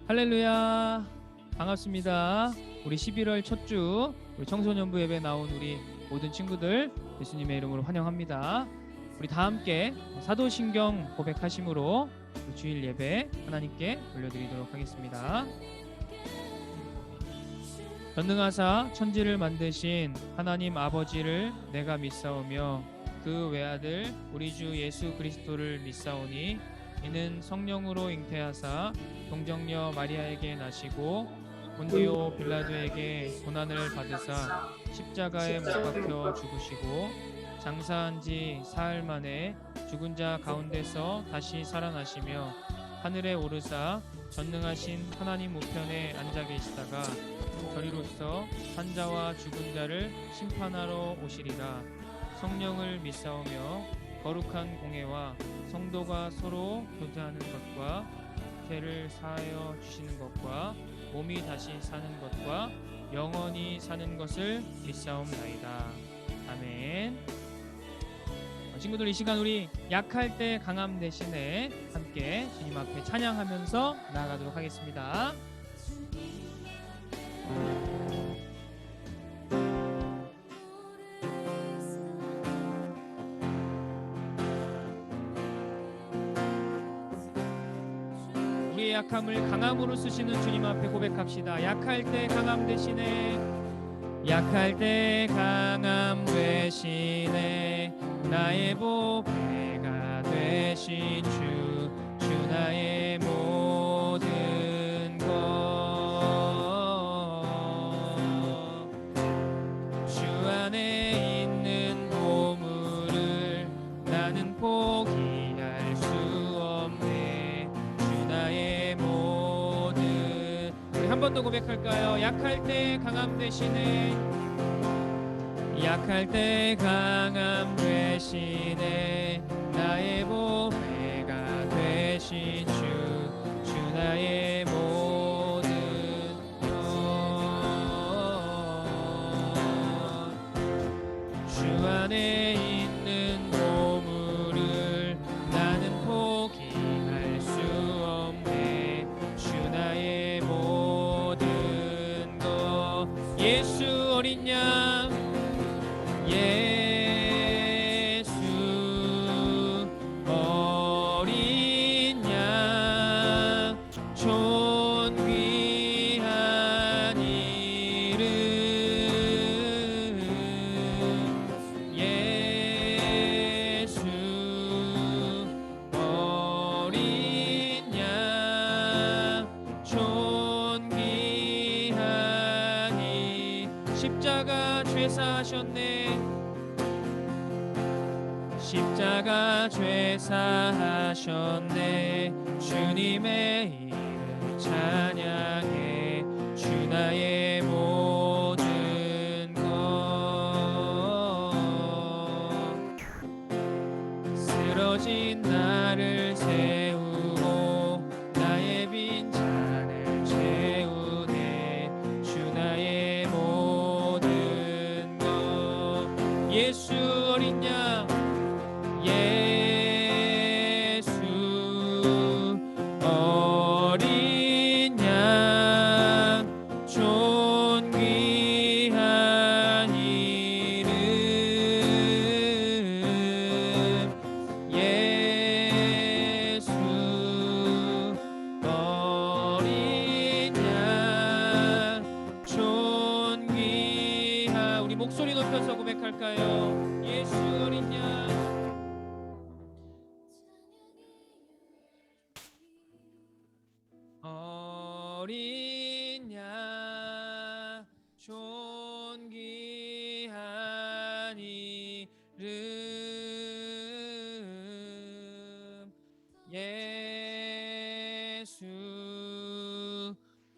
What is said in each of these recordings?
할렐루야, 반갑습니다. 우리 11월 첫 주 우리 청소년부 예배 나온 우리 모든 친구들 예수님의 이름으로 환영합니다. 우리 다 함께 사도신경 고백하심으로 주일 예배 하나님께 올려드리도록 하겠습니다. 전능하사 천지를 만드신 하나님 아버지를 내가 믿사오며 그 외아들 우리 주 예수 그리스도를 믿사오니 이는 성령으로 잉태하사 동정녀 마리아에게 나시고 본디오 빌라도에게 고난을 받으사 십자가에 못 박혀 죽으시고 장사한 지 사흘 만에 죽은 자 가운데서 다시 살아나시며 하늘에 오르사 전능하신 하나님 우편에 앉아 계시다가 저리로서 산자와 죽은 자를 심판하러 오시리라. 성령을 믿사오며 거룩한 공회와 성도가 서로 교제하는 것과 죄를 사하여 주시는 것과 몸이 다시 사는 것과 영원히 사는 것을 믿사옵나이다. 아멘. 친구들, 이 시간 우리 약할 때 강함 대신에 함께 주님 앞에 찬양하면서 나아가도록 하겠습니다. 우리의 약함을 강함으로 쓰시는 주님 앞에 고백합시다. 약할 때 강함 대신에, 약할 때 강함 대신에 나의 보배가 되신 주 나의 모든 것, 주 안에 있는 보물을 나는 포기할 수 없네. 주 나의 모든. 우리 한 번 더 고백할까요? 약할 때 강함 대신에, 약할 때 강함 대신에 나의 보배가 되신 주 나의 모든 것, 주 안에 있는 보물을 나는 포기할 수 없네. 주 나의 모든 것. 예수 어린 양, 예수 어린 양, 존귀한 이름, 예수 어린 양, 존귀한 이 십자가 죄사하셨네. 십자가 죄사하셨네. 주님의 이름 찬양해. 주 나의 모든 것, 쓰러진 나를 세우고 나의 빈 고백할까요? 예수 어린 양. 어린 양 존귀한 이름 예수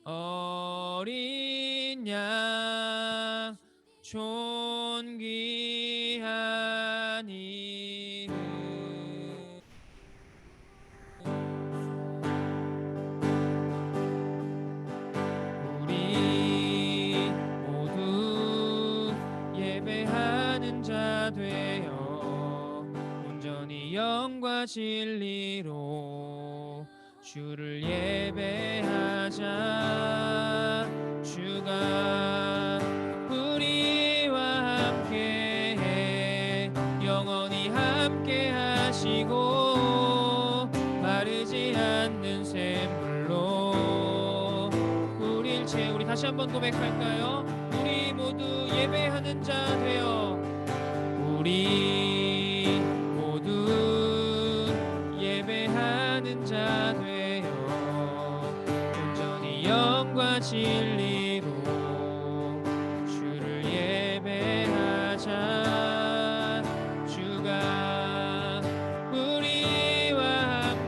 어린 양 존귀한 이름 우리 모두 예배하는 자 되어 온전히 영과 진리로 주를 예배하자. 주가 우리와 함께해 영원히 함께 하시고 마르지 않는 샘물로 우릴 채. 우리 다시 한번 고백할까요? 우리 모두 예배하는 자 되어 우리 모두 예배하는 자 되어 온전히 영과 진리로 주를 예배하자. 주가 우리와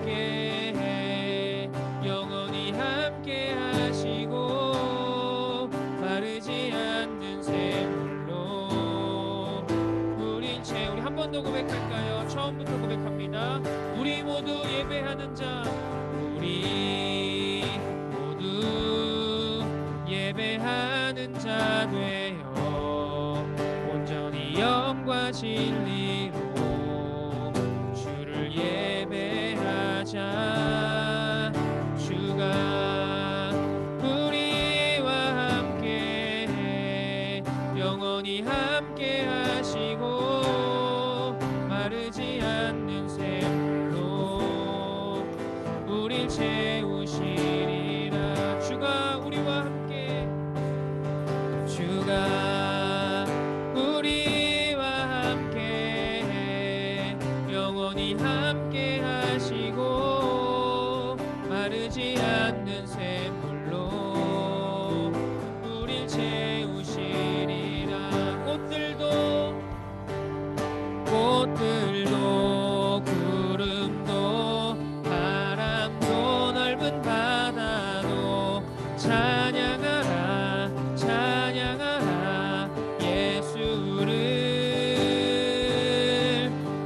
함께해 영원히 함께 하시고 마르지 않는 샘물로 우린 채. 우리 한 번 더 고백할까요? 처음부터 고백합니다. 우리 모두 예배하는 자 우리 모두 예배하는 자 되어 온전히 영과 진리로 주를 예배하자. 주가 우리와 함께해 영원히 함께 하시고 마르지 않는 샘물로 우릴 채우시리라. 주가 우리와 함께 주가 우리와 함께해 영원히 함께 하시고 마르지 않는 샘물로 우릴 채우시리라. 꽃들도 구름도 바람도 넓은 바다도 찬양하라 찬양하라 예수를.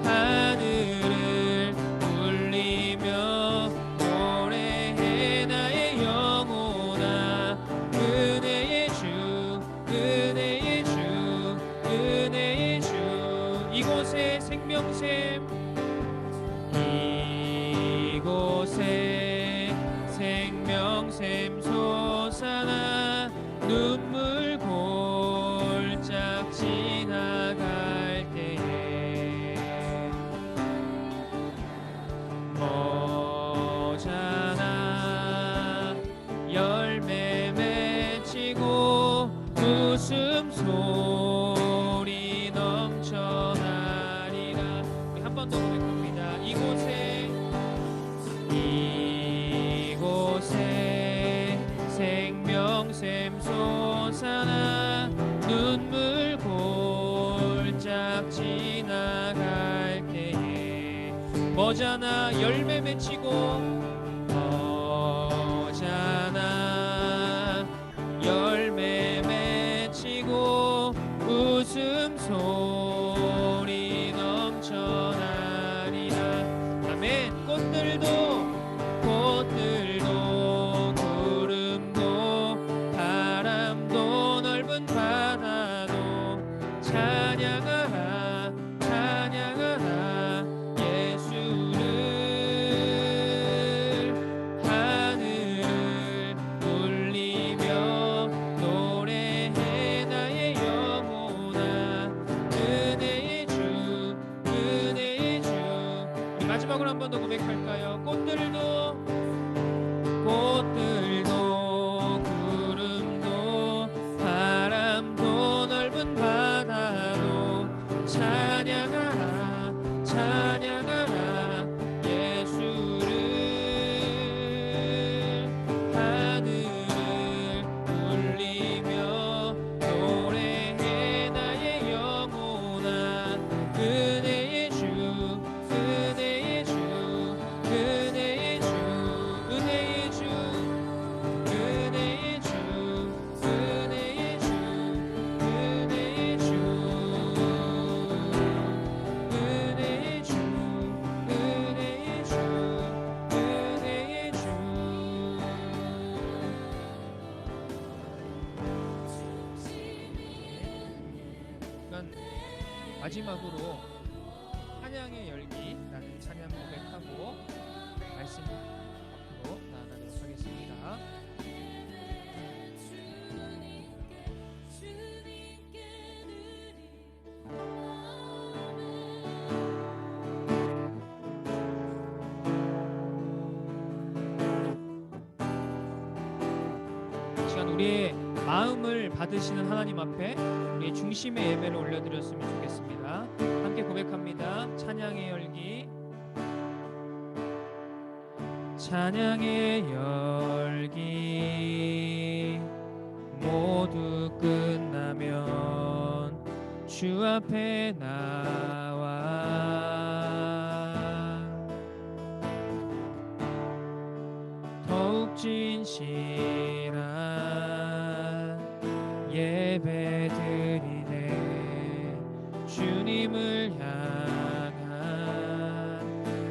하늘을 울리며 노래해 나의 영혼아 은혜의 주 은혜의 주 은혜의 주. 이곳에 생명샘 이곳에 생명샘 솟아나 눈물 골짝 지나갈 때에 머잖아 열매 맺히고 웃음소리 넘쳐나리라. 우리 한 번 더 고백합니다. 이곳에 생명샘 솟아나 눈물 골짝 지나갈 때에 머잖아 열매 맺히고 머잖아 열매 맺히고 웃음소리 넘쳐나리라. 아멘. 꽃들도 구름도 바람도 넓은 바다도 찬양하라 찬양하라 예수를. 마지막으로 찬양의 열기라는 찬양 고백하고 말씀 앞으로 나아가도록 하겠습니다. 이 시간 우리의 마음을 받으시는 하나님 앞에 우리의 중심의 예배를 올려드렸으면 좋겠습니다. 함께 고백합니다. 찬양의 열기. 찬양의 열기 모두 끝나면 주 앞에 나와 더욱 진실한 예배 드리네. 주님을 향한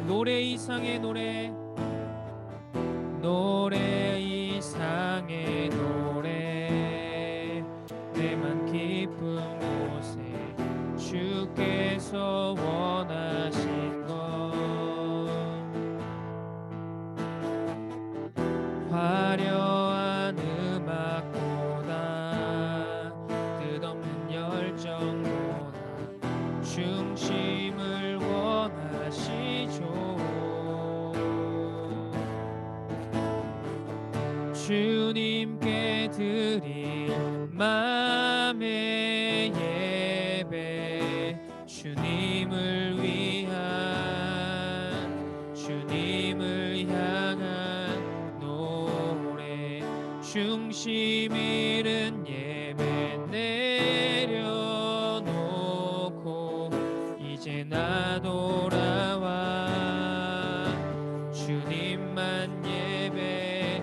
노래 이상의 노래 이상의 노래 내만 깊은 곳에 주께서 원하신 것 화려한 음악보다 끝없는 열정보다 중심을 원하시죠. 주님께 드릴 마음의 예배 주님을 향한 노래 중심 잃은 예배 내려놓고 이제 나 돌아와 주님만 예배해요.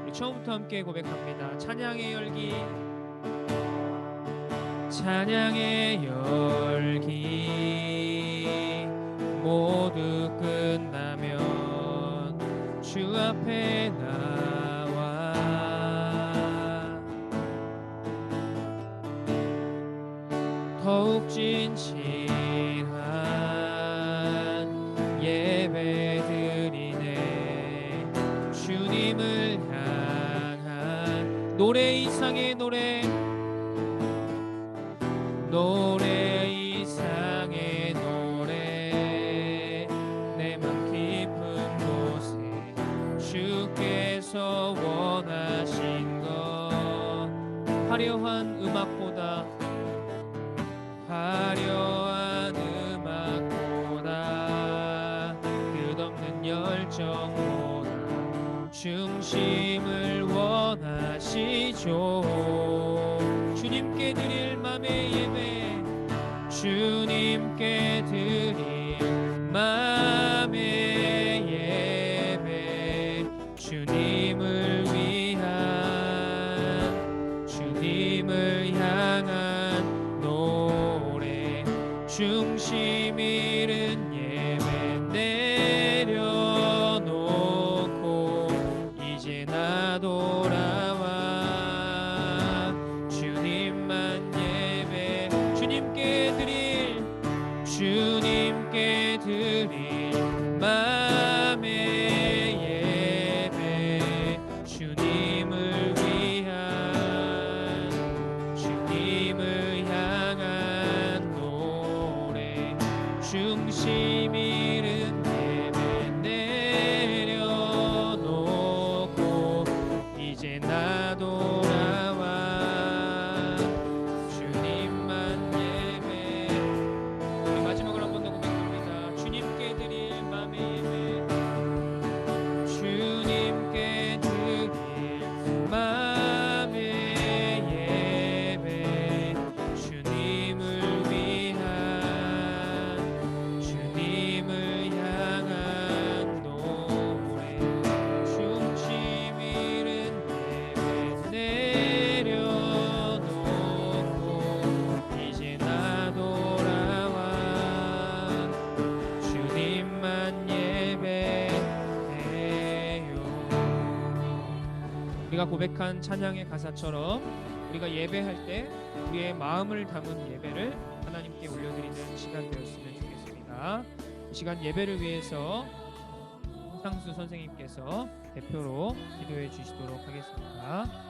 우리 처음부터 함께 고백합니다. 찬양의 열기 찬양의 열기 모두 끝나면 주 앞에 나와 더욱 진실한 예배 드리네. 주님을 향한 노래 이상의 노래 이상의 노래 내맘 깊은 곳에 주께서 원하신 것 화려한 음악보다 끝없는 열정보다 중심을 원하시죠. 주님께 드릴 맘의 예배 주님께 드릴 맘의 예배 주님을 향한 노래 중심 잃은 예배 내려놓고 이제 나 돌아와 주님만 예배 주님께 드릴 맘의 예배 주님을 향한 노래 중심 잃은 예배 내려놓고 이제 나 돌아와 주님만 예배. 우리 마지막으로 한 번 더 고백합니다. 주님께 드릴 맘의 예배 주님께 드릴 맘의 예배 주님을 향한 노래 중심 잃은 예배 내려놓고 이제 나 돌아와 주님만 예배해요. 우리가 고백한 찬양의 가사처럼 우리가 예배할 때 우리의 마음을 담은 예배를 하나님께 올려드리는 시간 되었으면 좋겠습니다. 이 시간 예배를 위해서 홍상수 선생님께서 대표로 기도해 주시도록 하겠습니다.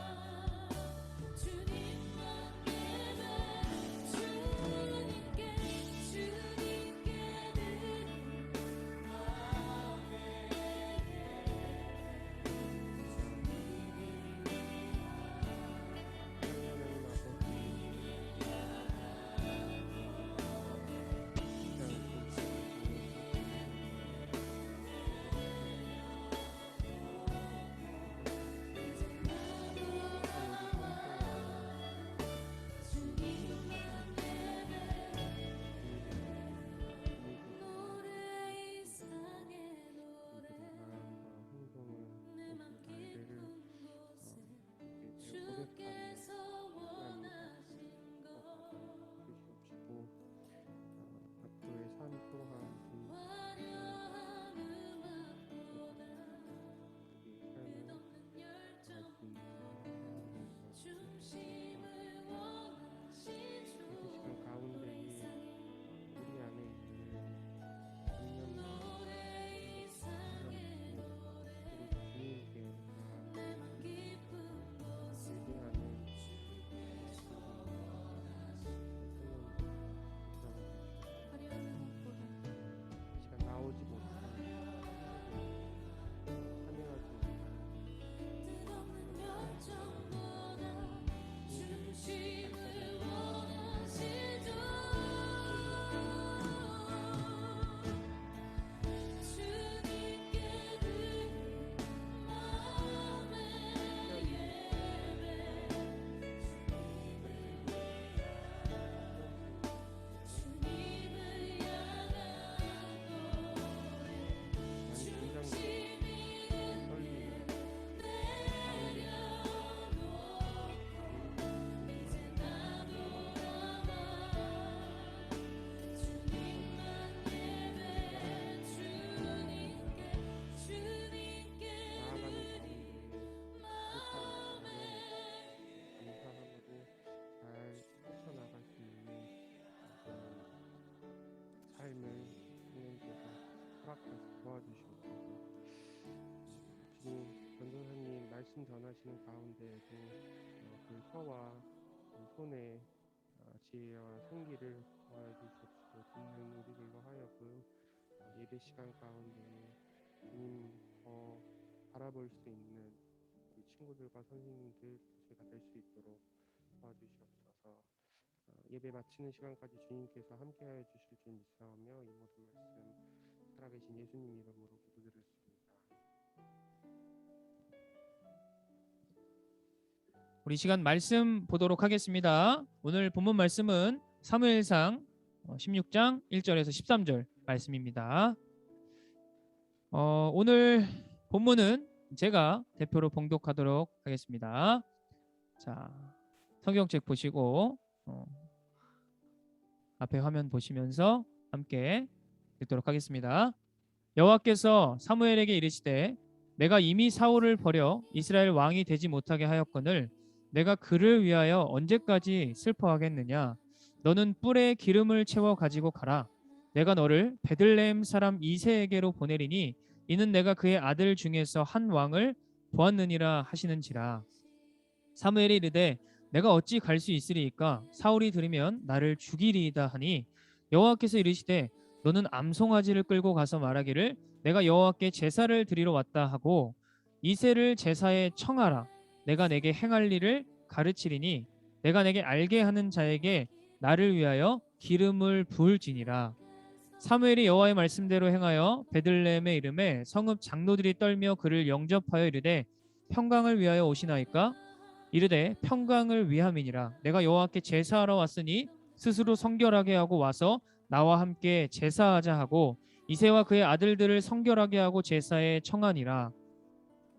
말씀 전하시는 가운데에도 그 혀와 손의 지혜와 생기를 도와주시옵시고 듣는 우리들로 하여금 예배 시간 가운데 주님 더 바라볼 수 있는 우리 친구들과 선생님들 제가 될 수 있도록 도와주시옵소서. 예배 마치는 시간까지 주님께서 함께하여 주실 줄 믿사오며 이 모든 말씀 살아계신 예수님 이름으로 기도드렸습니다. 우리 시간 말씀 보도록 하겠습니다. 오늘 본문 말씀은 사무엘상 16장 1절에서 13절 말씀입니다. 오늘 본문은 제가 대표로 봉독하도록 하겠습니다. 자, 성경책 보시고 앞에 화면 보시면서 함께 읽도록 하겠습니다. 여호와께서 사무엘에게 이르시되 내가 이미 사울을 버려 이스라엘 왕이 되지 못하게 하였거늘 내가 그를 위하여 언제까지 슬퍼하겠느냐. 너는 뿔에 기름을 채워 가지고 가라. 내가 너를 베들레헴 사람 이새에게로 보내리니 이는 내가 그의 아들 중에서 한 왕을 보았느니라 하시는지라. 사무엘이 이르되 내가 어찌 갈 수 있으리이까. 사울이 들으면 나를 죽이리이다 하니 여호와께서 이르시되 너는 암송아지를 끌고 가서 말하기를 내가 여호와께 제사를 드리러 왔다 하고 이새를 제사에 청하라. 내가 내게 행할 일을 가르치리니 내가 내게 알게 하는 자에게 나를 위하여 기름을 부을지니라. 사무엘이 여호와의 말씀대로 행하여 베들레헴에 이르매 성읍 장로들이 떨며 그를 영접하여 이르되 평강을 위하여 오시나이까. 이르되 평강을 위함이니라. 내가 여호와께 제사하러 왔으니 스스로 성결하게 하고 와서 나와 함께 제사하자 하고 이새와 그의 아들들을 성결하게 하고 제사에 청하니라.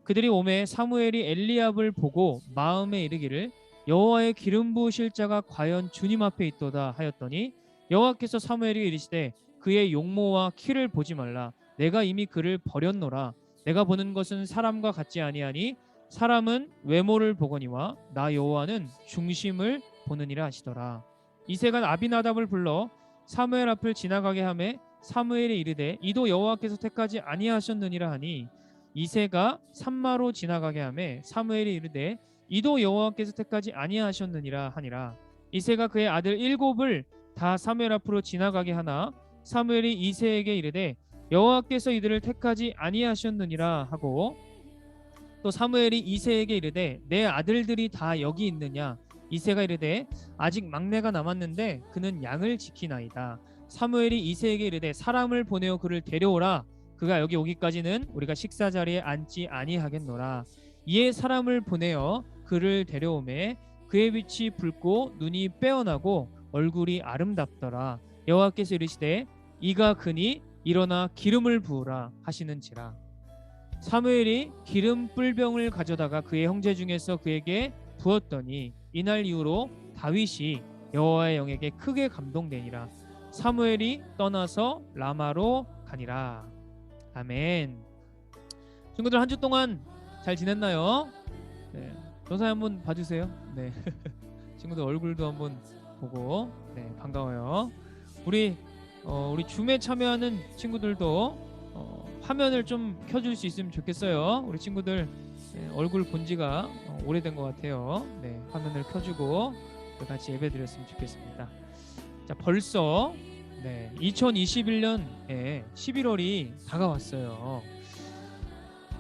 그들이 오매 사무엘이 엘리압을 보고 마음에 이르기를 여호와의 기름 부으실 자가 과연 주님 앞에 있도다 하였더니 여호와께서 사무엘이 이르시되 그의 용모와 키를 보지 말라. 내가 이미 그를 버렸노라. 내가 보는 것은 사람과 같지 아니하니 사람은 외모를 보거니와 나 여호와는 중심을 보느니라 하시더라. 이새가 아비나답을 불러 사무엘 앞을 지나가게 하매 사무엘이 이르되 이도 여호와께서 택하지 아니하셨느니라 하니 이새가 산마로 지나가게 하매 사무엘이 이르되 이도 여호와께서 택하지 아니하셨느니라 하니라. 이새가 그의 아들 일곱을 다 사무엘 앞으로 지나가게 하나 사무엘이 이새에게 이르되 여호와께서 이들을 택하지 아니하셨느니라 하고 또 사무엘이 이새에게 이르되 내 아들들이 다 여기 있느냐. 이새가 이르되 아직 막내가 남았는데 그는 양을 지키나이다. 사무엘이 이새에게 이르되 사람을 보내어 그를 데려오라. 그가 여기 오기까지는 우리가 식사 자리에 앉지 아니하겠노라. 이에 사람을 보내어 그를 데려오매 그의 빛이 붉고 눈이 빼어나고 얼굴이 아름답더라. 여호와께서 이르시되 이가 그니 일어나 기름을 부으라 하시는지라. 사무엘이 기름 뿔병을 가져다가 그의 형제 중에서 그에게 부었더니 이날 이후로 다윗이 여호와의 영에게 크게 감동되니라. 사무엘이 떠나서 라마로 가니라. 아멘. 친구들 한 주 동안 잘 지냈나요? 네. 전사님 한번 봐주세요. 네. 친구들 얼굴도 한번 보고 네, 반가워요. 우리 줌에 참여하는 친구들도 화면을 좀 켜줄 수 있으면 좋겠어요. 우리 친구들 얼굴 본 지가 오래된 것 같아요. 네, 화면을 켜주고 같이 예배드렸으면 좋겠습니다. 자, 벌써 2021년에 11월이 다가왔어요.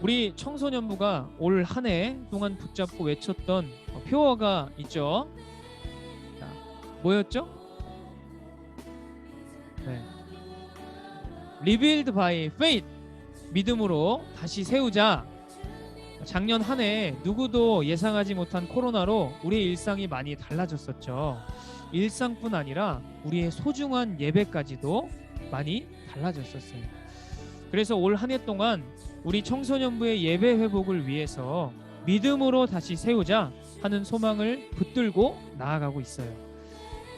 우리 청소년부가 올 한 해 동안 붙잡고 외쳤던 표어가 있죠. 자, 뭐였죠? 네. Rebuild by faith. 믿음으로 다시 세우자. 작년 한 해 누구도 예상하지 못한 코로나로 우리의 일상이 많이 달라졌었죠. 일상뿐 아니라 우리의 소중한 예배까지도 많이 달라졌었어요. 그래서 올 한 해 동안 우리 청소년부의 예배 회복을 위해서 믿음으로 다시 세우자 하는 소망을 붙들고 나아가고 있어요.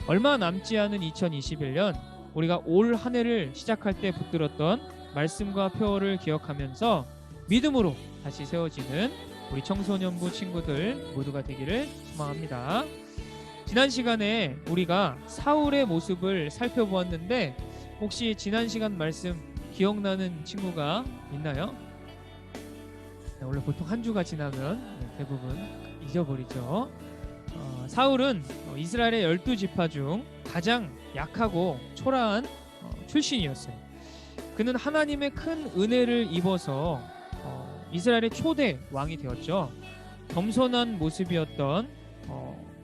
얼마 남지 않은 2021년 우리가 올 한 해를 시작할 때 붙들었던 말씀과 표어를 기억하면서 믿음으로 다시 세워지는 우리 청소년부 친구들 모두가 되기를 소망합니다. 지난 시간에 우리가 사울의 모습을 살펴보았는데 혹시 지난 시간 말씀 기억나는 친구가 있나요? 네, 원래 보통 한 주가 지나면 대부분 잊어버리죠. 사울은 이스라엘의 12지파 중 가장 약하고 초라한 출신이었어요. 그는 하나님의 큰 은혜를 입어서 이스라엘의 초대 왕이 되었죠. 겸손한 모습이었던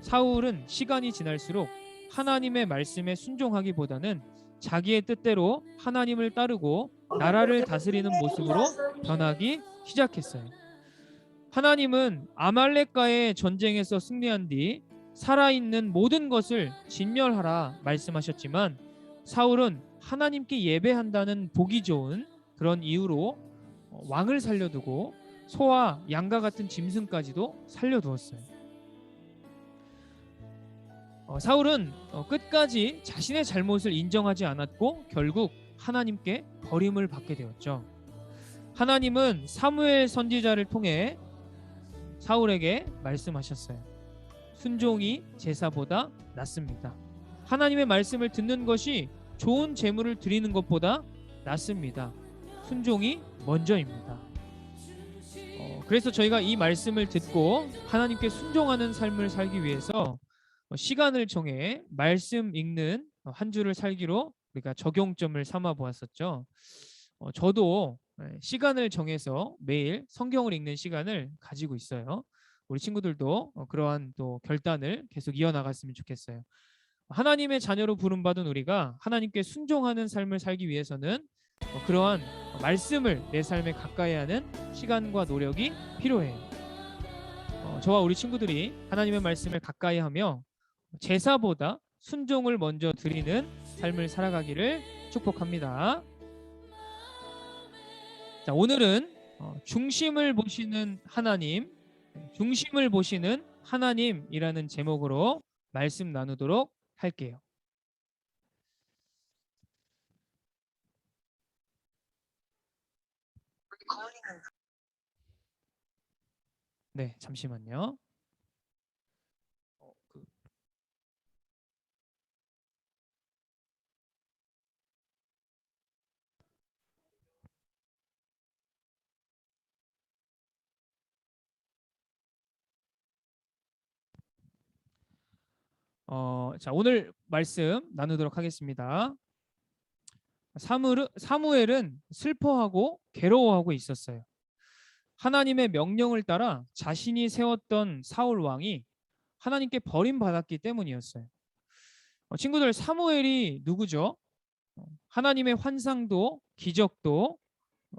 사울은 시간이 지날수록 하나님의 말씀에 순종하기보다는 자기의 뜻대로 하나님을 따르고 나라를 다스리는 모습으로 변하기 시작했어요. 하나님은 아말렉과의 전쟁에서 승리한 뒤 살아있는 모든 것을 진멸하라 말씀하셨지만 사울은 하나님께 예배한다는 보기 좋은 그런 이유로 왕을 살려두고 소와 양과 같은 짐승까지도 살려두었어요. 사울은 끝까지 자신의 잘못을 인정하지 않았고 결국 하나님께 버림을 받게 되었죠. 하나님은 사무엘 선지자를 통해 사울에게 말씀하셨어요. 순종이 제사보다 낫습니다. 하나님의 말씀을 듣는 것이 좋은 제물을 드리는 것보다 낫습니다. 순종이 먼저입니다. 그래서 저희가 이 말씀을 듣고 하나님께 순종하는 삶을 살기 위해서 시간을 정해 말씀 읽는 한 주를 살기로 우리가 적용점을 삼아 보았었죠. 저도 시간을 정해서 매일 성경을 읽는 시간을 가지고 있어요. 우리 친구들도 그러한 또 결단을 계속 이어나갔으면 좋겠어요. 하나님의 자녀로 부름받은 우리가 하나님께 순종하는 삶을 살기 위해서는 그러한 말씀을 내 삶에 가까이 하는 시간과 노력이 필요해요. 저와 우리 친구들이 하나님의 말씀을 가까이 하며 제사보다 순종을 먼저 드리는 삶을 살아가기를 축복합니다. 자, 오늘은 중심을 보시는 하나님, 중심을 보시는 하나님이라는 제목으로 말씀 나누도록 할게요. 네, 잠시만요. 어, 그, 자, 오늘 말씀 나누도록 하겠습니다. 사무엘은 슬퍼하고 괴로워하고 있었어요. 하나님의 명령을 따라 자신이 세웠던 사울 왕이 하나님께 버림받았기 때문이었어요. 친구들, 사무엘이 누구죠? 하나님의 환상도 기적도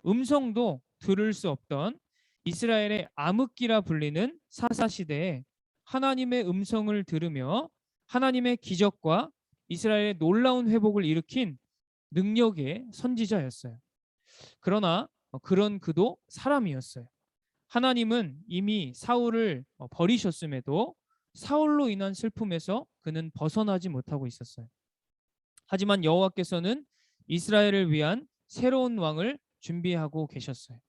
음성도 들을 수 없던 이스라엘의 암흑기라 불리는 사사 시대에 하나님의 음성을 들으며 하나님의 기적과 이스라엘의 놀라운 회복을 일으킨 능력의 선지자였어요. 그러나 그런 그도 사람이었어요. 하나님은 이미 사울을 버리셨음에도 사울로 인한 슬픔에서 그는 벗어나지 못하고 있었어요. 하지만 여호와께서는 이스라엘을 위한 새로운 왕을 준비하고 계셨어요.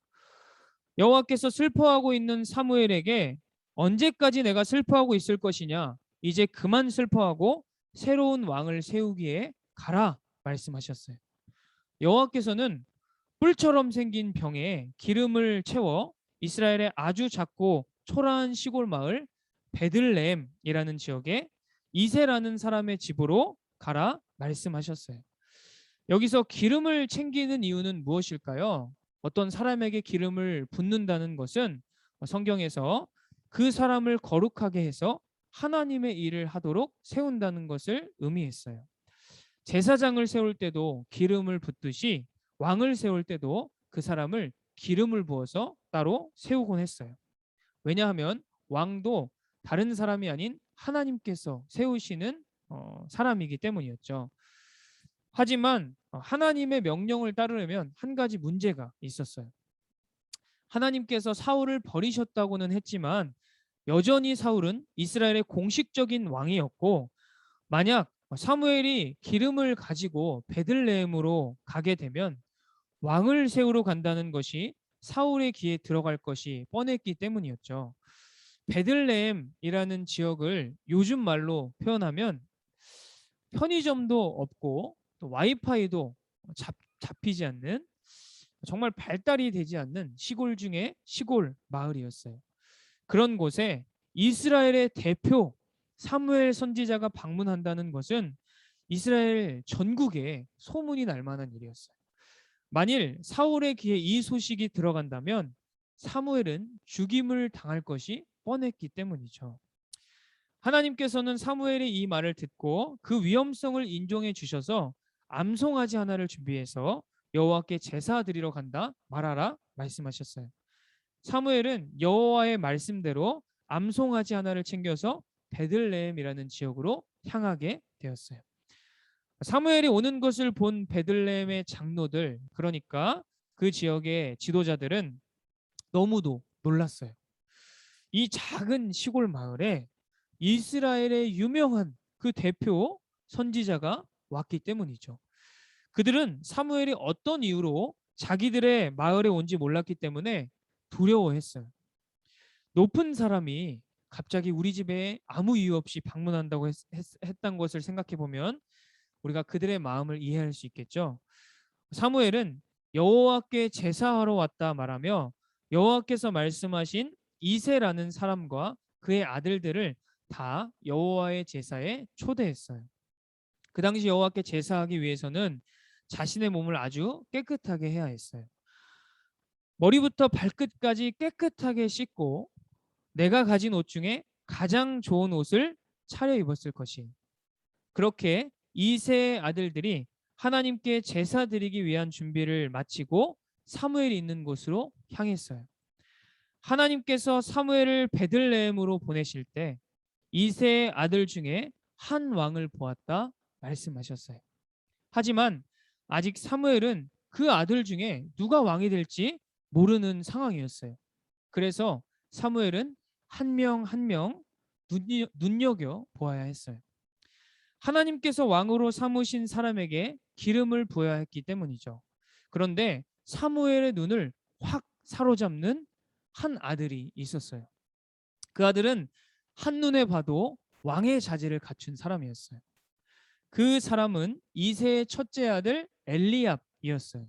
여호와께서 슬퍼하고 있는 사무엘에게 언제까지 내가 슬퍼하고 있을 것이냐? 이제 그만 슬퍼하고 새로운 왕을 세우기에 가라 말씀하셨어요. 여호와께서는 뿔처럼 생긴 병에 기름을 채워 이스라엘의 아주 작고 초라한 시골 마을 베들레헴이라는 지역에 이세라는 사람의 집으로 가라 말씀하셨어요. 여기서 기름을 챙기는 이유는 무엇일까요? 어떤 사람에게 기름을 붓는다는 것은 성경에서 그 사람을 거룩하게 해서 하나님의 일을 하도록 세운다는 것을 의미했어요. 제사장을 세울 때도 기름을 붓듯이 왕을 세울 때도 그 사람을 기름을 부어서 따로 세우곤 했어요. 왜냐하면 왕도 다른 사람이 아닌 하나님께서 세우시는 사람이기 때문이었죠. 하지만 하나님의 명령을 따르려면 한 가지 문제가 있었어요. 하나님께서 사울을 버리셨다고는 했지만 여전히 사울은 이스라엘의 공식적인 왕이었고, 만약 사무엘이 기름을 가지고 베들레헴으로 가게 되면 왕을 세우러 간다는 것이 사울의 귀에 들어갈 것이 뻔했기 때문이었죠. 베들레헴이라는 지역을 요즘 말로 표현하면 편의점도 없고 또 와이파이도 잡히지 않는, 정말 발달이 되지 않는 시골 중에 시골 마을이었어요. 그런 곳에 이스라엘의 대표 사무엘 선지자가 방문한다는 것은 이스라엘 전국에 소문이 날 만한 일이었어요. 만일 사울의 귀에 이 소식이 들어간다면 사무엘은 죽임을 당할 것이 뻔했기 때문이죠. 하나님께서는 사무엘의 이 말을 듣고 그 위험성을 인정해 주셔서 암송아지 하나를 준비해서 여호와께 제사 드리러 간다 말하라 말씀하셨어요. 사무엘은 여호와의 말씀대로 암송아지 하나를 챙겨서 베들레헴이라는 지역으로 향하게 되었어요. 사무엘이 오는 것을 본 베들레헴의 장로들, 그러니까 그 지역의 지도자들은 너무도 놀랐어요. 이 작은 시골 마을에 이스라엘의 유명한 그 대표 선지자가 왔기 때문이죠. 그들은 사무엘이 어떤 이유로 자기들의 마을에 온지 몰랐기 때문에 두려워했어요. 높은 사람이 갑자기 우리 집에 아무 이유 없이 방문한다고 했던 것을 생각해 보면 우리가 그들의 마음을 이해할 수 있겠죠. 사무엘은 여호와께 제사하러 왔다 말하며 여호와께서 말씀하신 이새라는 사람과 그의 아들들을 다 여호와의 제사에 초대했어요. 그 당시 여호와께 제사하기 위해서는 자신의 몸을 아주 깨끗하게 해야 했어요. 머리부터 발끝까지 깨끗하게 씻고 내가 가진 옷 중에 가장 좋은 옷을 차려 입었을 것이. 그렇게 이세의 아들들이 하나님께 제사 드리기 위한 준비를 마치고 사무엘이 있는 곳으로 향했어요. 하나님께서 사무엘을 베들레헴으로 보내실 때 이세의 아들 중에 한 왕을 보았다 말씀하셨어요. 하지만 아직 사무엘은 그 아들 중에 누가 왕이 될지 모르는 상황이었어요. 그래서 사무엘은 한 명 한 명 눈여겨 보아야 했어요. 하나님께서 왕으로 삼으신 사람에게 기름을 부어야 했기 때문이죠. 그런데 사무엘의 눈을 확 사로잡는 한 아들이 있었어요. 그 아들은 한눈에 봐도 왕의 자질을 갖춘 사람이었어요. 그 사람은 이새의 첫째 아들 엘리압이었어요.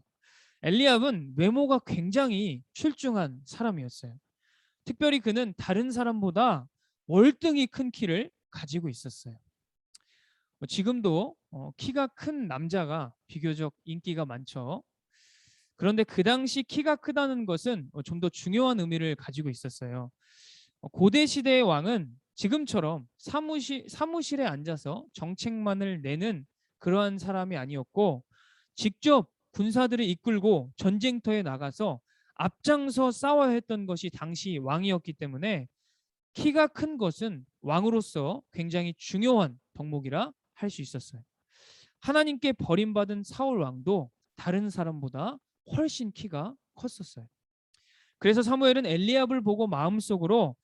엘리압은 외모가 굉장히 출중한 사람이었어요. 특별히 그는 다른 사람보다 월등히 큰 키를 가지고 있었어요. 지금도 키가 큰 남자가 비교적 인기가 많죠. 그런데 그 당시 키가 크다는 것은 좀 더 중요한 의미를 가지고 있었어요. 고대 시대의 왕은 지금처럼 사무실에 앉아서 정책만을 내는 그러한 사람이 아니었고, 직접 군사들을 이끌고 전쟁터에 나가서 앞장서 싸워야 했던 것이 당시 왕이었기 때문에 키가 큰 것은 왕으로서 굉장히 중요한 덕목이라 할 수 있었어요. 하나님께 버림받은 사울 왕도 다른 사람보다 훨씬 키가 컸었어요. 그래서 사무엘은 엘리압을 보고 마음속으로,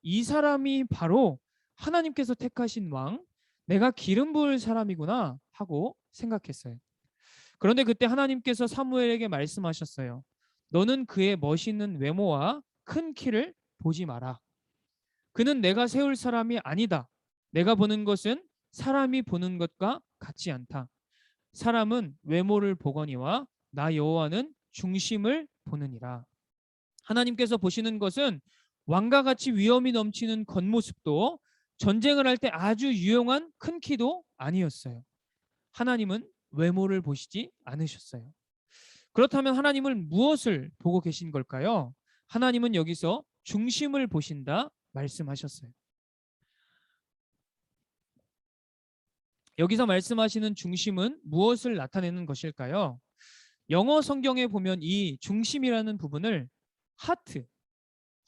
이 사람이 바로 하나님께서 택하신 왕, 내가 기름 부을 사람이구나 하고 생각했어요. 그런데 그때 하나님께서 사무엘에게 말씀하셨어요. 너는 그의 멋있는 외모와 큰 키를 보지 마라. 그는 내가 세울 사람이 아니다. 내가 보는 것은 사람이 보는 것과 같지 않다. 사람은 외모를 보거니와 나 여호와는 중심을 보느니라. 하나님께서 보시는 것은 왕과 같이 위엄이 넘치는 겉모습도, 전쟁을 할 때 아주 유용한 큰 키도 아니었어요. 하나님은 외모를 보시지 않으셨어요. 그렇다면 하나님은 무엇을 보고 계신 걸까요? 하나님은 여기서 중심을 보신다 말씀하셨어요. 여기서 말씀하시는 중심은 무엇을 나타내는 것일까요? 영어 성경에 보면 이 중심이라는 부분을 하트,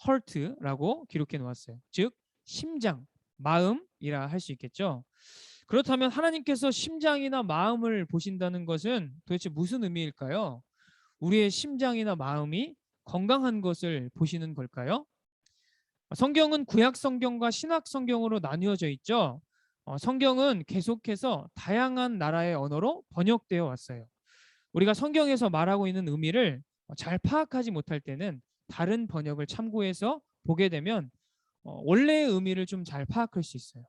heart라고 기록해 놓았어요. 즉 심장, 마음이라 할 수 있겠죠. 그렇다면 하나님께서 심장이나 마음을 보신다는 것은 도대체 무슨 의미일까요? 우리의 심장이나 마음이 건강한 것을 보시는 걸까요? 성경은 구약 성경과 신약 성경으로 나뉘어져 있죠. 성경은 계속해서 다양한 나라의 언어로 번역되어 왔어요. 우리가 성경에서 말하고 있는 의미를 잘 파악하지 못할 때는 다른 번역을 참고해서 보게 되면 원래의 의미를 좀 잘 파악할 수 있어요.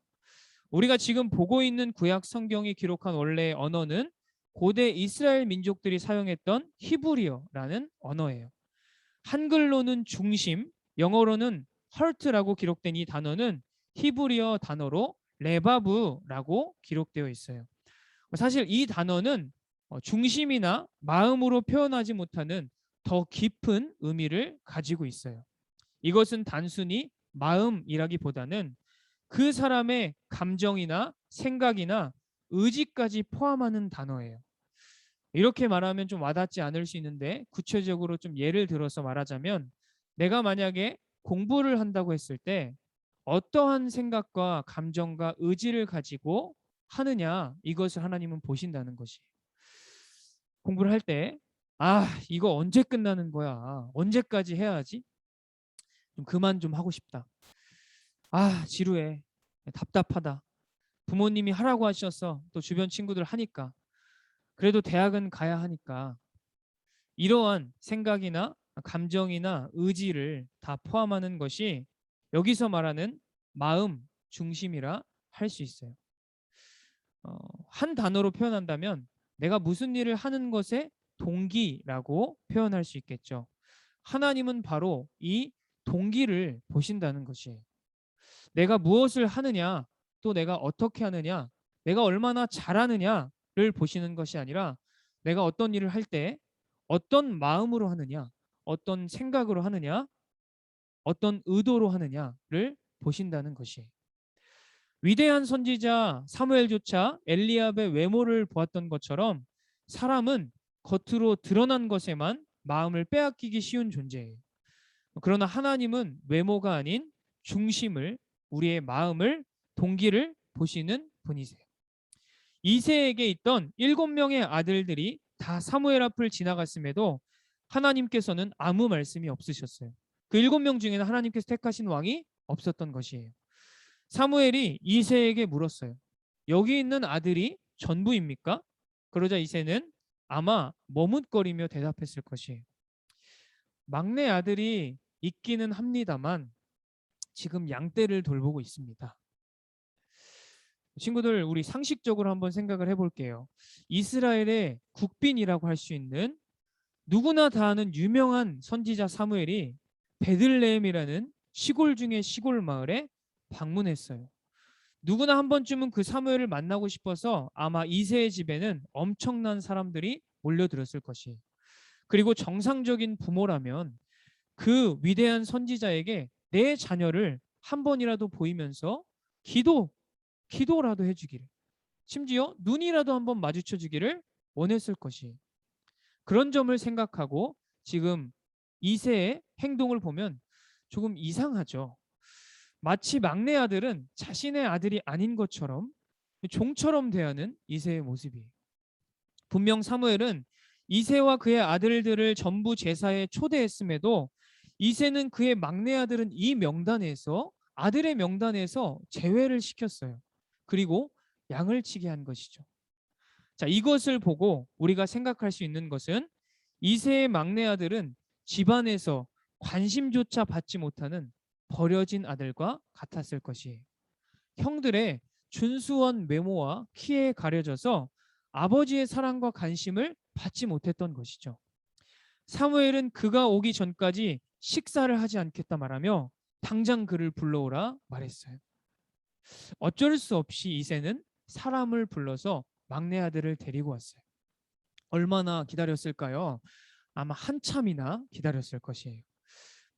우리가 지금 보고 있는 구약 성경이 기록한 원래의 언어는 고대 이스라엘 민족들이 사용했던 히브리어라는 언어예요. 한글로는 중심, 영어로는 heart라고 기록된 이 단어는 히브리어 단어로 레바브라고 기록되어 있어요. 사실 이 단어는 중심이나 마음으로 표현하지 못하는 더 깊은 의미를 가지고 있어요. 이것은 단순히 마음이라기보다는 그 사람의 감정이나 생각이나 의지까지 포함하는 단어예요. 이렇게 말하면 좀 와닿지 않을 수 있는데, 구체적으로 좀 예를 들어서 말하자면, 내가 만약에 공부를 한다고 했을 때 어떠한 생각과 감정과 의지를 가지고 하느냐, 이것을 하나님은 보신다는 것이에요. 공부를 할 때 이거 언제 끝나는 거야? 언제까지 해야지? 좀 그만 좀 하고 싶다. 지루해. 답답하다. 부모님이 하라고 하셨어. 또 주변 친구들 하니까. 그래도 대학은 가야 하니까. 이러한 생각이나 감정이나 의지를 다 포함하는 것이 여기서 말하는 마음 중심이라 할 수 있어요. 한 단어로 표현한다면 내가 무슨 일을 하는 것에 동기라고 표현할 수 있겠죠. 하나님은 바로 이 동기를 보신다는 것이에요. 내가 무엇을 하느냐, 또 내가 어떻게 하느냐, 내가 얼마나 잘하느냐를 보시는 것이 아니라 내가 어떤 일을 할 때 어떤 마음으로 하느냐, 어떤 생각으로 하느냐, 어떤 의도로 하느냐를 보신다는 것이에요. 위대한 선지자 사무엘조차 엘리압의 외모를 보았던 것처럼 사람은 겉으로 드러난 것에만 마음을 빼앗기기 쉬운 존재예요. 그러나 하나님은 외모가 아닌 중심을, 우리의 마음을, 동기를 보시는 분이세요. 이새에게 있던 7명의 아들들이 다 사무엘 앞을 지나갔음에도 하나님께서는 아무 말씀이 없으셨어요. 그 7명 중에는 하나님께서 택하신 왕이 없었던 것이에요. 사무엘이 이새에게 물었어요. 여기 있는 아들이 전부입니까? 그러자 이새는 아마 머뭇거리며 대답했을 것이에요. 막내 아들이 있기는 합니다만 지금 양떼를 돌보고 있습니다. 친구들, 우리 상식적으로 한번 생각을 해볼게요. 이스라엘의 국빈이라고 할 수 있는 누구나 다 아는 유명한 선지자 사무엘이 베들레헴이라는 시골 중의 시골 마을에 방문했어요. 누구나 한 번쯤은 그 사무엘을 만나고 싶어서 아마 이새의 집에는 엄청난 사람들이 몰려들었을 것이에요. 그리고 정상적인 부모라면 그 위대한 선지자에게 내 자녀를 한 번이라도 보이면서 기도라도 해주기를, 심지어 눈이라도 한번 마주쳐 주기를 원했을 것이에요. 그런 점을 생각하고 지금 이새의 행동을 보면 조금 이상하죠. 마치 막내 아들은 자신의 아들이 아닌 것처럼 종처럼 대하는 이새의 모습이에요. 분명 사무엘은 이새와 그의 아들들을 전부 제사에 초대했음에도 이새는 그의 막내 아들은 이 명단에서, 아들의 명단에서 제외를 시켰어요. 그리고 양을 치게 한 것이죠. 자, 이것을 보고 우리가 생각할 수 있는 것은 이새의 막내 아들은 집안에서 관심조차 받지 못하는 버려진 아들과 같았을 것이에요. 형들의 준수한 외모와 키에 가려져서 아버지의 사랑과 관심을 받지 못했던 것이죠. 사무엘은 그가 오기 전까지 식사를 하지 않겠다 말하며 당장 그를 불러오라 말했어요. 어쩔 수 없이 이새는 사람을 불러서 막내 아들을 데리고 왔어요. 얼마나 기다렸을까요? 아마 한참이나 기다렸을 것이에요.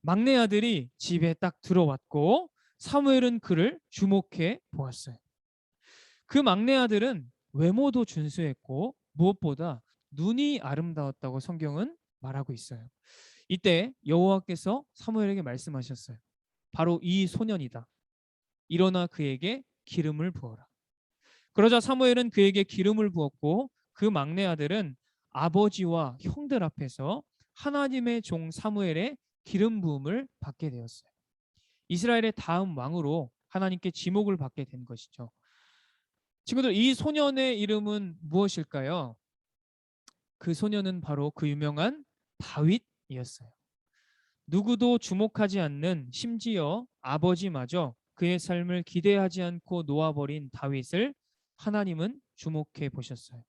막내 아들이 집에 딱 들어왔고 사무엘은 그를 주목해 보았어요. 그 막내 아들은 외모도 준수했고 무엇보다 눈이 아름다웠다고 성경은 말하고 있어요. 이때 여호와께서 사무엘에게 말씀하셨어요. 바로 이 소년이다. 일어나 그에게 기름을 부어라. 그러자 사무엘은 그에게 기름을 부었고 그 막내 아들은 아버지와 형들 앞에서 하나님의 종 사무엘의 기름 부음을 받게 되었어요. 이스라엘의 다음 왕으로 하나님께 지목을 받게 된 것이죠. 친구들, 이 소년의 이름은 무엇일까요? 그 소년은 바로 그 유명한 다윗이었어요. 누구도 주목하지 않는, 심지어 아버지마저 그의 삶을 기대하지 않고 놓아버린 다윗을 하나님은 주목해 보셨어요.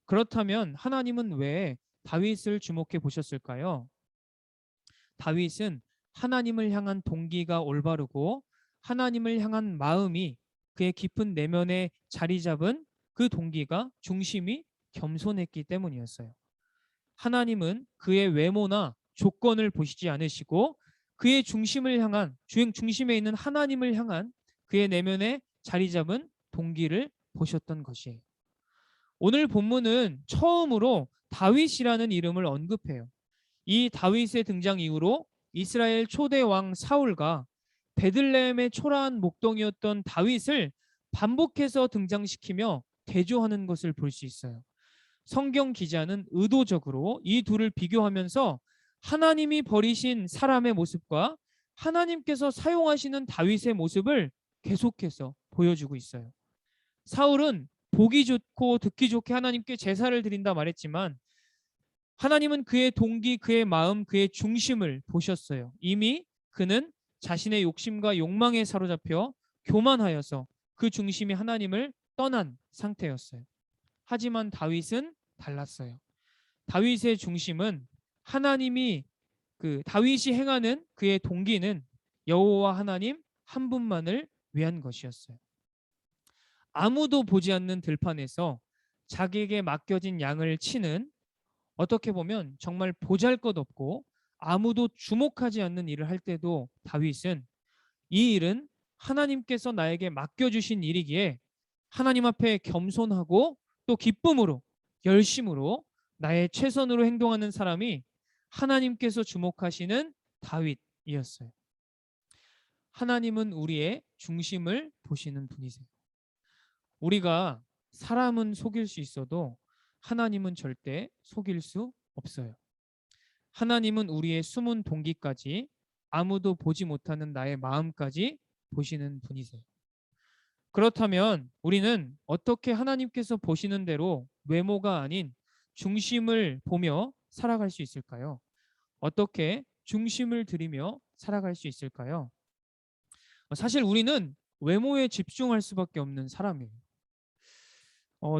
그렇다면 하나님은 왜 다윗을 주목해 보셨을까요? 다윗은 하나님을 향한 동기가 올바르고 하나님을 향한 마음이 그의 깊은 내면에 자리 잡은 그 동기가, 중심이 겸손했기 때문이었어요. 하나님은 그의 외모나 조건을 보시지 않으시고 그의 중심을 향한, 주행 중심에 있는 하나님을 향한 그의 내면에 자리 잡은 동기를 보셨던 것이에요. 오늘 본문은 처음으로 다윗이라는 이름을 언급해요. 이 다윗의 등장 이후로 이스라엘 초대 왕 사울과 베들레헴의 초라한 목동이었던 다윗을 반복해서 등장시키며 대조하는 것을 볼 수 있어요. 성경 기자는 의도적으로 이 둘을 비교하면서 하나님이 버리신 사람의 모습과 하나님께서 사용하시는 다윗의 모습을 계속해서 보여주고 있어요. 사울은 보기 좋고 듣기 좋게 하나님께 제사를 드린다 말했지만 하나님은 그의 동기, 그의 마음, 그의 중심을 보셨어요. 이미 그는 자신의 욕심과 욕망에 사로잡혀 교만하여서 그 중심이 하나님을 떠난 상태였어요. 하지만 다윗은 달랐어요. 다윗의 중심은 하나님이, 다윗이 행하는 그의 동기는 여호와 하나님 한 분만을 위한 것이었어요. 아무도 보지 않는 들판에서 자기에게 맡겨진 양을 치는, 어떻게 보면 정말 보잘것없고 아무도 주목하지 않는 일을 할 때도 다윗은 이 일은 하나님께서 나에게 맡겨주신 일이기에 하나님 앞에 겸손하고 또 기쁨으로, 열심으로 나의 최선으로 행동하는 사람이 하나님께서 주목하시는 다윗이었어요. 하나님은 우리의 중심을 보시는 분이세요. 우리가 사람은 속일 수 있어도 하나님은 절대 속일 수 없어요. 하나님은 우리의 숨은 동기까지, 아무도 보지 못하는 나의 마음까지 보시는 분이세요. 그렇다면 우리는 어떻게 하나님께서 보시는 대로 외모가 아닌 중심을 보며 살아갈 수 있을까요? 어떻게 중심을 들이며 살아갈 수 있을까요? 사실 우리는 외모에 집중할 수밖에 없는 사람이에요.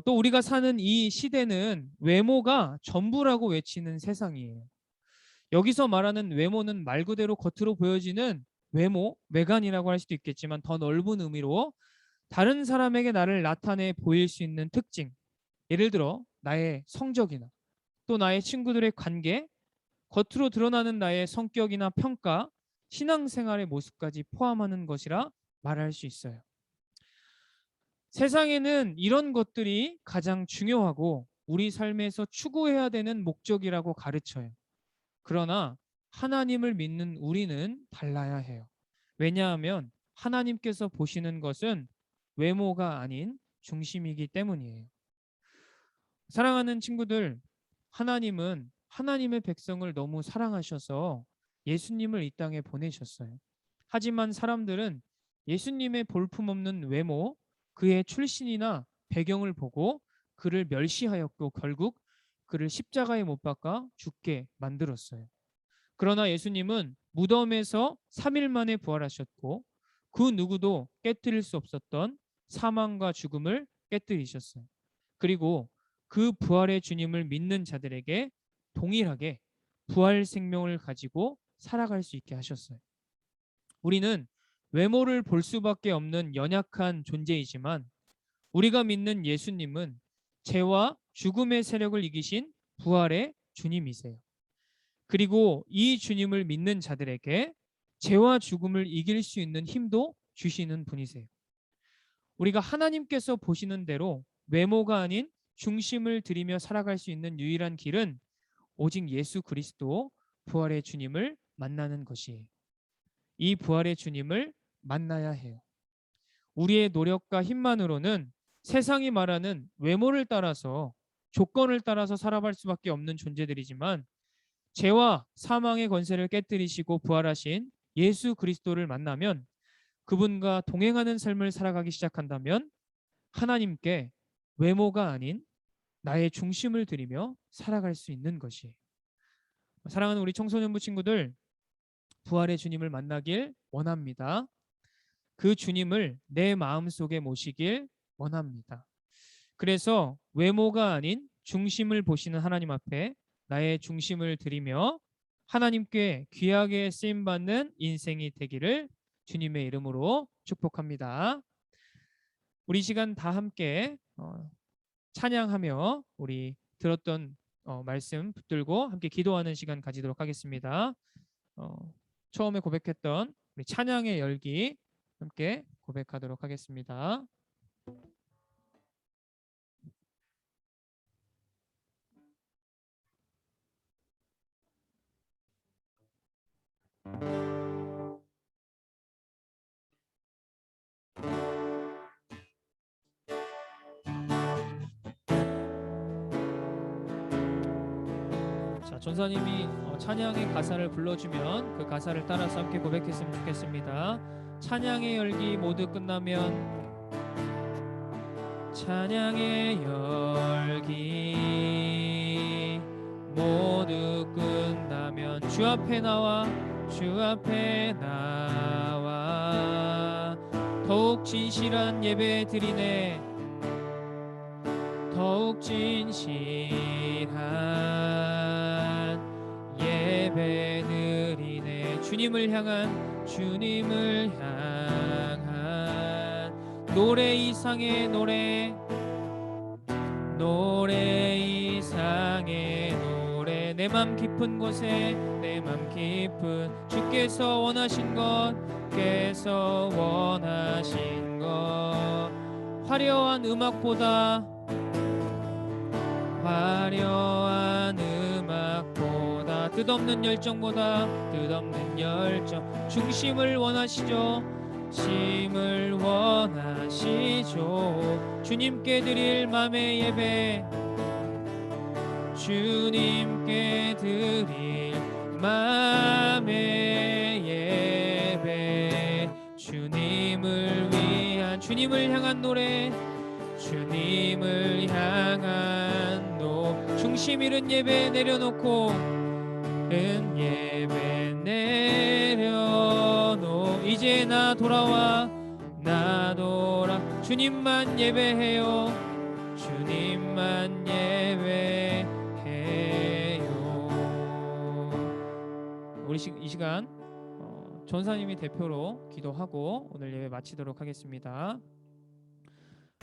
또 우리가 사는 이 시대는 외모가 전부라고 외치는 세상이에요. 여기서 말하는 외모는 말 그대로 겉으로 보여지는 외모, 외관이라고 할 수도 있겠지만 더 넓은 의미로 다른 사람에게 나를 나타내 보일 수 있는 특징, 예를 들어 나의 성적이나 또 나의 친구들의 관계, 겉으로 드러나는 나의 성격이나 평가, 신앙생활의 모습까지 포함하는 것이라 말할 수 있어요. 세상에는 이런 것들이 가장 중요하고 우리 삶에서 추구해야 되는 목적이라고 가르쳐요. 그러나 하나님을 믿는 우리는 달라야 해요. 왜냐하면 하나님께서 보시는 것은 외모가 아닌 중심이기 때문이에요. 사랑하는 친구들, 하나님은 하나님의 백성을 너무 사랑하셔서 예수님을 이 땅에 보내셨어요. 하지만 사람들은 예수님의 볼품없는 외모, 그의 출신이나 배경을 보고 그를 멸시하였고 결국 그를 십자가에 못 박아 죽게 만들었어요. 그러나 예수님은 무덤에서 3일 만에 부활하셨고 그 누구도 깨뜨릴 수 없었던 사망과 죽음을 깨뜨리셨어요. 그리고 그 부활의 주님을 믿는 자들에게 동일하게 부활 생명을 가지고 살아갈 수 있게 하셨어요. 우리는 외모를 볼 수밖에 없는 연약한 존재이지만 우리가 믿는 예수님은 죄와 죽음의 세력을 이기신 부활의 주님이세요. 그리고 이 주님을 믿는 자들에게 죄와 죽음을 이길 수 있는 힘도 주시는 분이세요. 우리가 하나님께서 보시는 대로 외모가 아닌 중심을 들이며 살아갈 수 있는 유일한 길은 오직 예수 그리스도 부활의 주님을 만나는 것이에요. 이 부활의 주님을 만나야 해요. 우리의 노력과 힘만으로는 세상이 말하는 외모를 따라서 조건을 따라서 살아갈 수밖에 없는 존재들이지만 죄와 사망의 권세를 깨뜨리시고 부활하신 예수 그리스도를 만나면 그분과 동행하는 삶을 살아가기 시작한다면 하나님께 외모가 아닌 나의 중심을 들이며 살아갈 수 있는 것이에요. 사랑하는 우리 청소년부 친구들, 부활의 주님을 만나길 원합니다. 그 주님을 내 마음속에 모시길 원합니다. 그래서 외모가 아닌 중심을 보시는 하나님 앞에 나의 중심을 드리며 하나님께 귀하게 쓰임받는 인생이 되기를 주님의 이름으로 축복합니다. 우리 시간 다 함께 찬양하며 우리 들었던 말씀 붙들고 함께 기도하는 시간 가지도록 하겠습니다. 처음에 고백했던 우리 찬양의 열기 함께 고백하도록 하겠습니다. 자, 전사님이 찬양의 가사를 불러주면 그 가사를 따라서 함께 고백했으면 좋겠습니다. 찬양의 열기 모두 끝나면 찬양의 열기 모두 끝나면 주 앞에 나와 더욱 진실한 예배 드리네 더욱 진실한 예배 드리네 주님을 향한 노래 이상의 노래 이상의 노래 내 맘 깊은 곳에 내 맘 깊은 주께서 원하신 것 화려한 음악보다 뜻없는 열정보다 중심을 원하시죠. 주님께 드릴 맘의 예배 주님께 드릴 맘의 예배 주님을 향한 노래 중심 잃은 예배 내려놓고 이제 이제 나 돌아와 주님만 예배해요. 주님만 예배해요. 우리 이 시간 전사님이 대표로 기도하고 오늘 예배 마치도록 하겠습니다.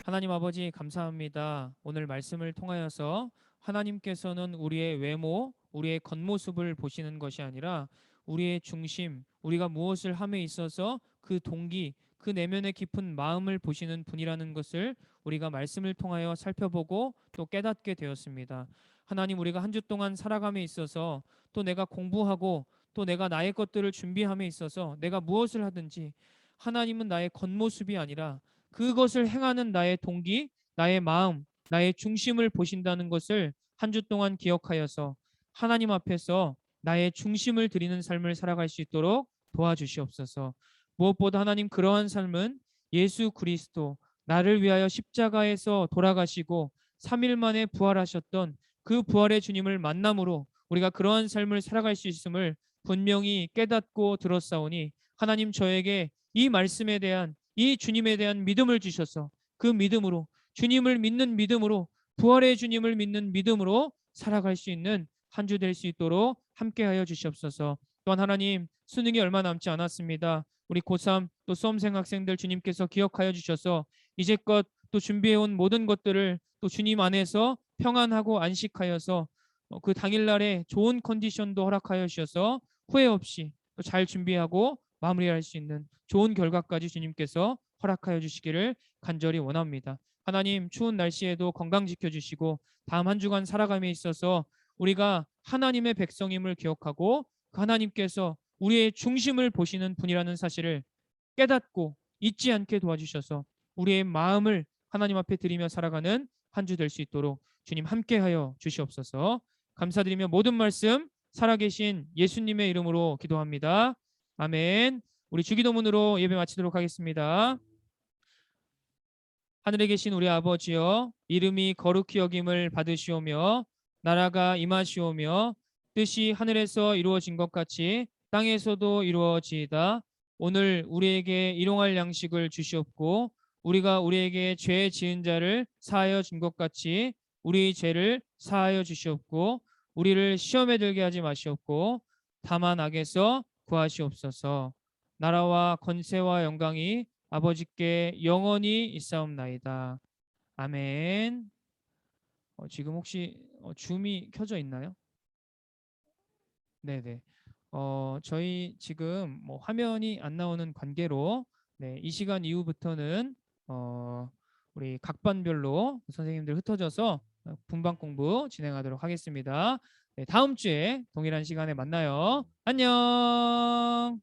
하나님 아버지 감사합니다. 오늘 말씀을 통하여서 하나님께서는 우리의 외모, 우리의 겉모습을 보시는 것이 아니라 우리의 중심, 우리가 무엇을 함에 있어서 그 동기, 그 내면의 깊은 마음을 보시는 분이라는 것을 우리가 말씀을 통하여 살펴보고 또 깨닫게 되었습니다. 하나님, 우리가 한 주 동안 살아감에 있어서 또 내가 공부하고 또 내가 나의 것들을 준비함에 있어서 내가 무엇을 하든지 하나님은 나의 겉모습이 아니라 그것을 행하는 나의 동기, 나의 마음, 나의 중심을 보신다는 것을 한 주 동안 기억하여서 하나님 앞에서 나의 중심을 드리는 삶을 살아갈 수 있도록 도와주시옵소서. 무엇보다 하나님, 그러한 삶은 예수 그리스도 나를 위하여 십자가에서 돌아가시고 3일 만에 부활하셨던 그 부활의 주님을 만남으로 우리가 그러한 삶을 살아갈 수 있음을 분명히 깨닫고 들었사오니 하나님, 저에게 이 말씀에 대한, 이 주님에 대한 믿음을 주셔서 그 믿음으로, 주님을 믿는 믿음으로, 부활의 주님을 믿는 믿음으로 살아갈 수 있는 한 주 될 수 있도록 함께하여 주시옵소서. 또한 하나님, 수능이 얼마 남지 않았습니다. 우리 고3 또 수험생 학생들 주님께서 기억하여 주셔서 이제껏 또 준비해온 모든 것들을 또 주님 안에서 평안하고 안식하여서 그 당일날에 좋은 컨디션도 허락하여 주셔서 후회 없이 또 잘 준비하고 마무리할 수 있는 좋은 결과까지 주님께서 허락하여 주시기를 간절히 원합니다. 하나님, 추운 날씨에도 건강 지켜주시고 다음 한 주간 살아감에 있어서 우리가 하나님의 백성임을 기억하고 그 하나님께서 우리의 중심을 보시는 분이라는 사실을 깨닫고 잊지 않게 도와주셔서 우리의 마음을 하나님 앞에 드리며 살아가는 한 주 될 수 있도록 주님 함께하여 주시옵소서. 감사드리며 모든 말씀 살아계신 예수님의 이름으로 기도합니다. 아멘. 우리 주기도문으로 예배 마치도록 하겠습니다. 하늘에 계신 우리 아버지여, 이름이 거룩히 여김을 받으시오며 나라가 임하시오며 뜻이 하늘에서 이루어진 것 같이 땅에서도 이루어지이다. 오늘 우리에게 일용할 양식을 주시옵고 우리가 우리에게 죄 지은 자를 사하여 준 것 같이 우리 죄를 사하여 주시옵고 우리를 시험에 들게 하지 마시옵고 다만 악에서 구하시옵소서. 나라와 권세와 영광이 아버지께 영원히 있사옵나이다. 아멘. 지금 혹시 줌이 켜져 있나요? 네네. 저희 지금 뭐 화면이 안 나오는 관계로 네, 이 시간 이후부터는 우리 각 반별로 선생님들 흩어져서 분반 공부 진행하도록 하겠습니다. 네, 다음 주에 동일한 시간에 만나요. 안녕.